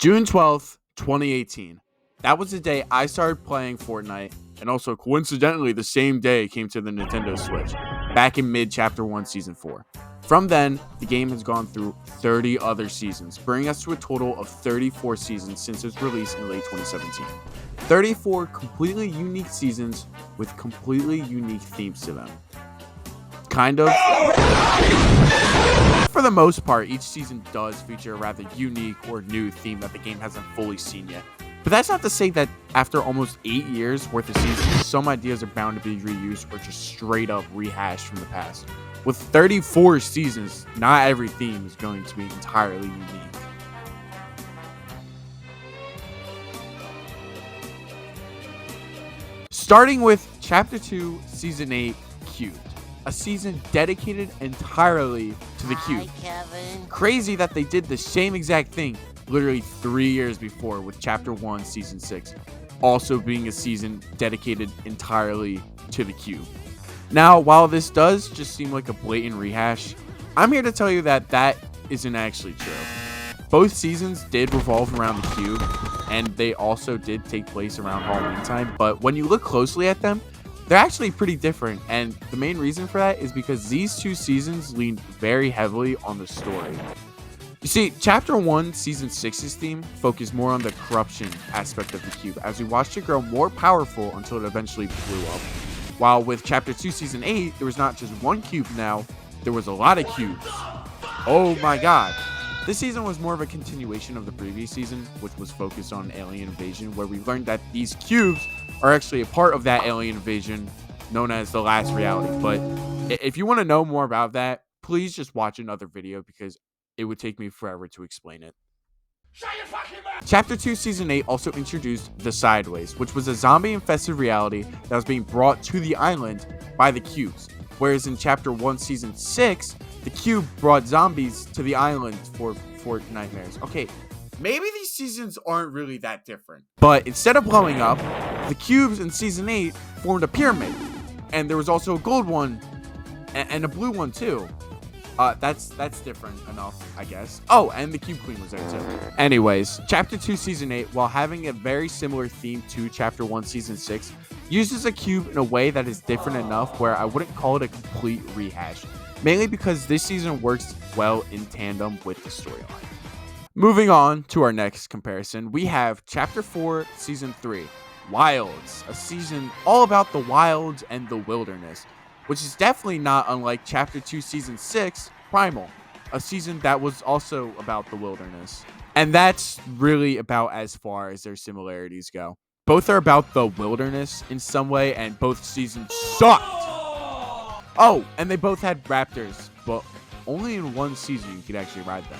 June 12th, 2018. That was the day I started playing Fortnite, and also coincidentally the same day it came to the Nintendo Switch, back in mid Chapter 1 Season 4. From then, the game has gone through 30 other seasons, bringing us to a total of 34 seasons since its release in late 2017. 34 completely unique seasons with completely unique themes to them. Kind of. For the most part, each season does feature a rather unique or new theme that the game hasn't fully seen yet. But that's not to say that after almost 8 years worth of seasons, some ideas are bound to be reused or just straight up rehashed from the past. With 34 seasons, not every theme is going to be entirely unique. Starting with Chapter 2, Season 8, Cubed. A season dedicated entirely to the cube. Crazy that they did the same exact thing literally 3 years before with Chapter 1, Season 6, also being a season dedicated entirely to the cube. Now, while this does just seem like a blatant rehash, I'm here to tell you that that isn't actually true. Both seasons did revolve around the cube, and they also did take place around Halloween time, but when you look closely at them, they're actually pretty different, and the main reason for that is because these two seasons leaned very heavily on the story. You see, Chapter 1, Season 6's theme focused more on the corruption aspect of the cube, as we watched it grow more powerful until it eventually blew up. While with Chapter 2, Season 8, there was not just one cube now, there was a lot of cubes. Oh my god. This season was more of a continuation of the previous season, which was focused on alien invasion, where we learned that these cubes are actually a part of that alien invasion known as the last reality. But if you want to know more about that, please just watch another video because it would take me forever to explain it. Chapter 2 Season 8 also introduced the Sideways, which was a zombie-infested reality that was being brought to the island by the cubes. Whereas in Chapter 1 Season 6, the cube brought zombies to the island for nightmares. Okay, maybe these seasons aren't really that different. But instead of blowing up, the cubes in Season 8 formed a pyramid. And there was also a gold one and a blue one too. That's different enough, I guess. Oh, and the Cube Queen was there too. Anyways, Chapter 2 Season 8, while having a very similar theme to Chapter 1 Season 6, uses a cube in a way that is different enough where I wouldn't call it a complete rehash. Mainly because this season works well in tandem with the storyline. Moving on to our next comparison, we have Chapter 4 Season 3, Wilds, a season all about the wilds and the wilderness, which is definitely not unlike Chapter 2 Season 6, Primal, a season that was also about the wilderness. And that's really about as far as their similarities go. Both are about the wilderness in some way, and both seasons sucked! Oh, and they both had raptors, but only in one season you could actually ride them.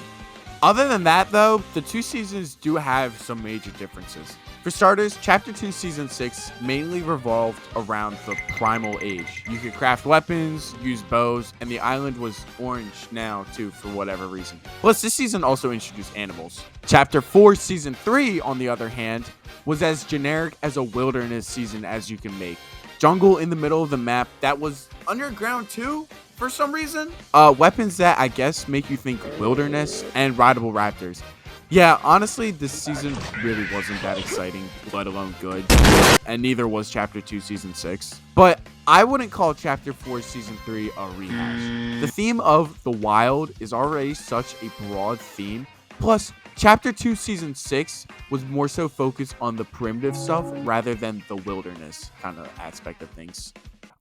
Other than that, though, the two seasons do have some major differences. For starters, Chapter 2 Season 6 mainly revolved around the Primal Age. You could craft weapons, use bows, and the island was orange now, too, for whatever reason. Plus, this season also introduced animals. Chapter 4 Season 3, on the other hand, was as generic as a wilderness season as you can make. Jungle in the middle of the map that was underground too, for some reason. Weapons that I guess make you think wilderness, and rideable raptors. Yeah, honestly, this season really wasn't that exciting, let alone good. And neither was Chapter 2 Season 6. But I wouldn't call Chapter 4 Season 3 a rehash. The theme of the wild is already such a broad theme. Plus, Chapter 2 Season 6 was more so focused on the primitive stuff rather than the wilderness kind of aspect of things.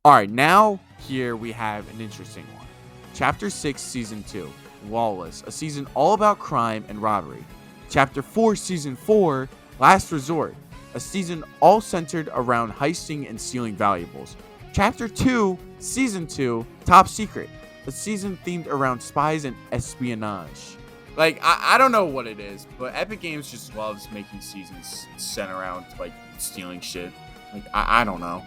Alright, now here we have an interesting one. Chapter 6 Season 2, Lawless, a season all about crime and robbery. Chapter 4 Season 4, Last Resort, a season all centered around heisting and stealing valuables. Chapter 2 Season 2, Top Secret, a season themed around spies and espionage. Like, I don't know what it is, but Epic Games just loves making seasons centered around, like, stealing shit. Like, I don't know.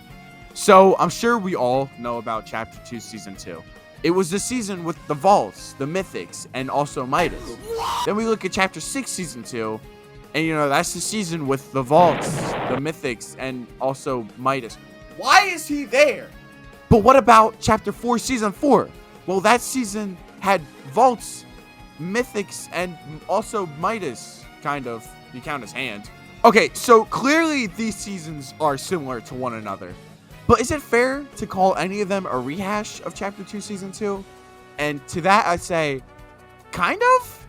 So, I'm sure we all know about Chapter 2 Season 2. It was the season with the vaults, the mythics, and also Midas. Then we look at Chapter 6 Season 2, and you know, that's the season with the vaults, the mythics, and also Midas. Why is he there? But what about Chapter 4 Season 4? Well, that season had vaults, mythics, and also Midas. kind of. You count his hand. Okay, so clearly these seasons are similar to one another. But is it fair to call any of them a rehash of Chapter 2, Season 2? And to that, I say, kind of?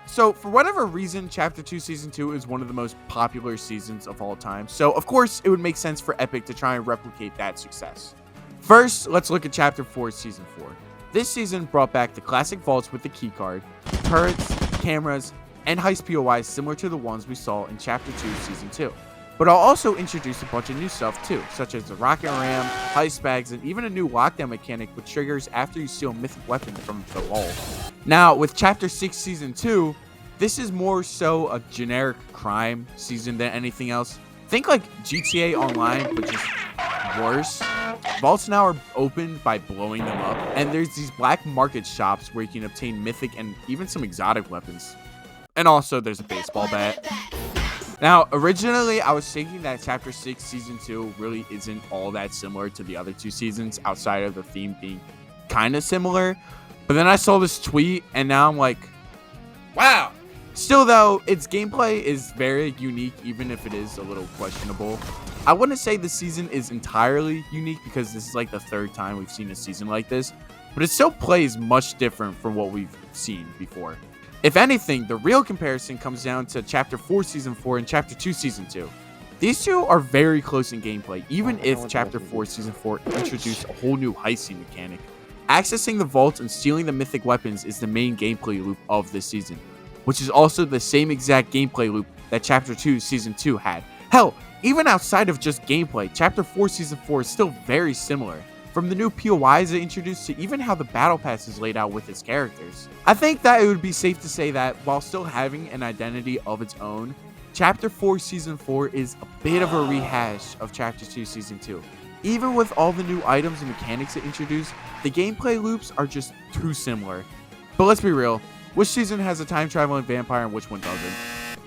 So, for whatever reason, Chapter 2, Season 2 is one of the most popular seasons of all time. So, of course, it would make sense for Epic to try and replicate that success. First, let's look at Chapter 4, Season 4. This season brought back the classic vaults with the keycard, turrets, cameras, and heist POIs similar to the ones we saw in Chapter 2, Season 2. But I'll also introduce a bunch of new stuff too, such as the rocket ram, heist bags, and even a new lockdown mechanic which triggers after you steal a mythic weapon from the vault. Now, with Chapter 6 Season 2, this is more so a generic crime season than anything else. Think like GTA Online, but just worse. Vaults now are opened by blowing them up, and there's these black market shops where you can obtain mythic and even some exotic weapons. And also, there's a baseball bat. Now, originally, I was thinking that Chapter 6 Season 2 really isn't all that similar to the other two seasons, outside of the theme being kind of similar. But then I saw this tweet, and now I'm like, wow. Still, though, its gameplay is very unique, even if it is a little questionable. I wouldn't say the season is entirely unique, because this is like the third time we've seen a season like this. But it still plays much different from what we've seen before. If anything, the real comparison comes down to Chapter 4 Season 4 and Chapter 2 Season 2. These two are very close in gameplay, even if Chapter 4 Season 4 introduced a whole new heisting mechanic. Accessing the vaults and stealing the mythic weapons is the main gameplay loop of this season, which is also the same exact gameplay loop that Chapter 2 Season 2 had. Hell, even outside of just gameplay, Chapter 4 Season 4 is still very similar. From the new POIs it introduced to even how the battle pass is laid out with its characters. I think that it would be safe to say that while still having an identity of its own, Chapter 4 Season 4 is a bit of a rehash of Chapter 2 Season 2. Even with all the new items and mechanics it introduced, the gameplay loops are just too similar. But let's be real, which season has a time traveling vampire and which one doesn't?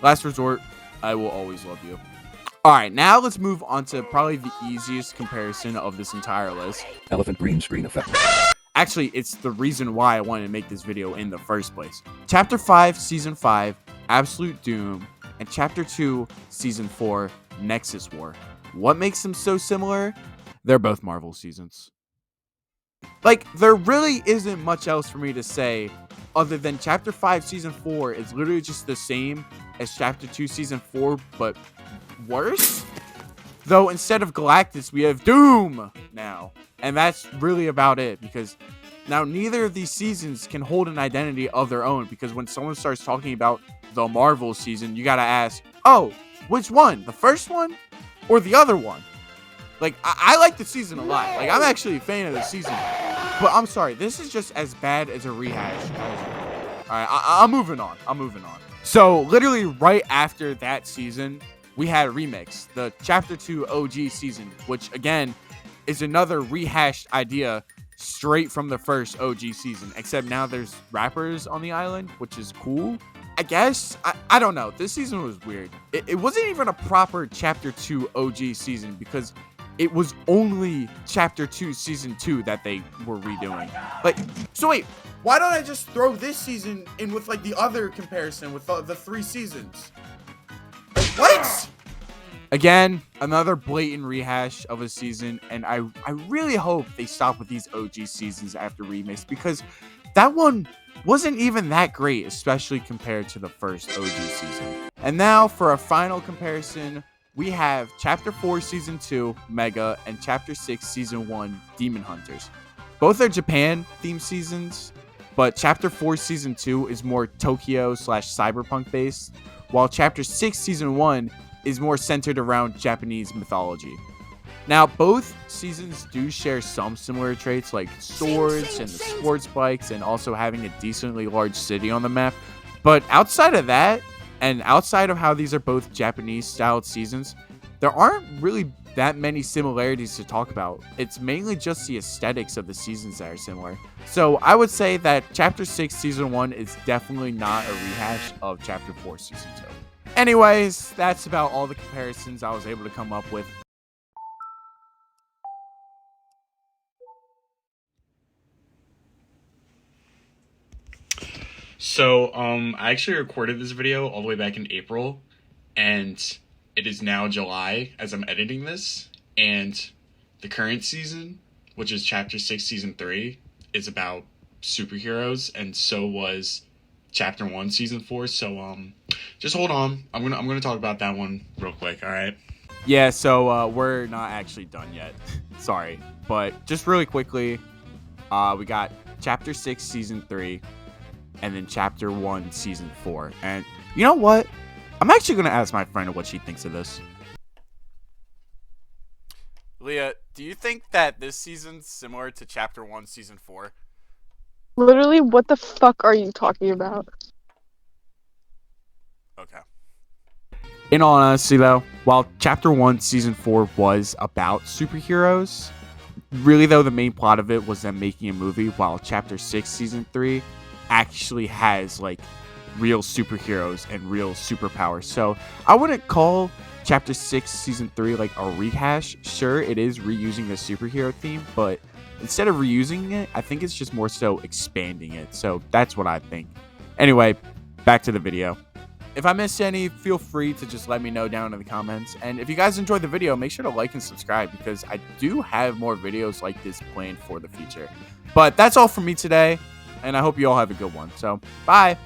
Last resort, I will always love you. Alright, now let's move on to probably the easiest comparison of this entire list. Elephant green screen effect. Actually, it's the reason why I wanted to make this video in the first place. Chapter 5, Season 5, Absolute Doom, and Chapter 2, Season 4, Nexus War. What makes them so similar? They're both Marvel seasons. Like, there really isn't much else for me to say other than Chapter 5, Season 4 is literally just the same as Chapter 2, Season 4, but worse? Though instead of Galactus, we have Doom now. And that's really about it, because now neither of these seasons can hold an identity of their own, because when someone starts talking about the Marvel season, you gotta ask, oh, which one? The first one or the other one? Like, I like the season a lot. Like, I'm actually a fan of the season. But I'm sorry, this is just as bad as a rehash. Alright, I'm moving on. So, literally right after that season, we had Remix, the Chapter 2 OG season, which, again, is another rehashed idea straight from the first OG season. Except now there's rappers on the island, which is cool, I guess. I don't know. This season was weird. It wasn't even a proper Chapter 2 OG season, because it was only Chapter 2 Season 2 that they were redoing. Like, so wait, why don't I just throw this season in with, like, the other comparison with the 3 seasons? Like, what? Again, another blatant rehash of a season, and I really hope they stop with these OG seasons after Remix, because that one wasn't even that great, especially compared to the first OG season. And now, for a final comparison, we have Chapter 4 Season 2, Mega, and Chapter 6 Season 1, Demon Hunters. Both are Japan-themed seasons, but Chapter 4 Season 2 is more Tokyo/cyberpunk based, while Chapter 6 Season 1 is more centered around Japanese mythology. Now, both seasons do share some similar traits like swords and the sports bikes and also having a decently large city on the map, but outside of that, and outside of how these are both Japanese-styled seasons, there aren't really that many similarities to talk about. It's mainly just the aesthetics of the seasons that are similar. So I would say that Chapter 6 Season 1 is definitely not a rehash of Chapter 4 Season 2. Anyways, that's about all the comparisons I was able to come up with. So, I actually recorded this video all the way back in April, and it is now July as I'm editing this, and the current season, which is Chapter 6, Season 3, is about superheroes, and so was Chapter 1, Season 4, so, just hold on. I'm gonna talk about that one real quick, alright? Yeah, so we're not actually done yet. Sorry. But just really quickly, we got Chapter 6, Season 3, and then Chapter 1, Season 4. And you know what? I'm actually going to ask my friend what she thinks of this. Leah, do you think that this season's similar to Chapter 1, Season 4? Literally, what the fuck are you talking about? Okay. In all honesty, though, while Chapter 1, Season 4 was about superheroes, really, though, the main plot of it was them making a movie, while Chapter 6, Season 3 actually has, like, real superheroes and real superpowers. So I wouldn't call Chapter 6, Season 3, like, a rehash. Sure, it is reusing the superhero theme, but instead of reusing it, I think it's just more so expanding it. So that's what I think. Anyway, back to the video. If I missed any, feel free to just let me know down in the comments. And if you guys enjoyed the video, make sure to like and subscribe because I do have more videos like this planned for the future. But that's all from me today, and I hope you all have a good one. So, bye!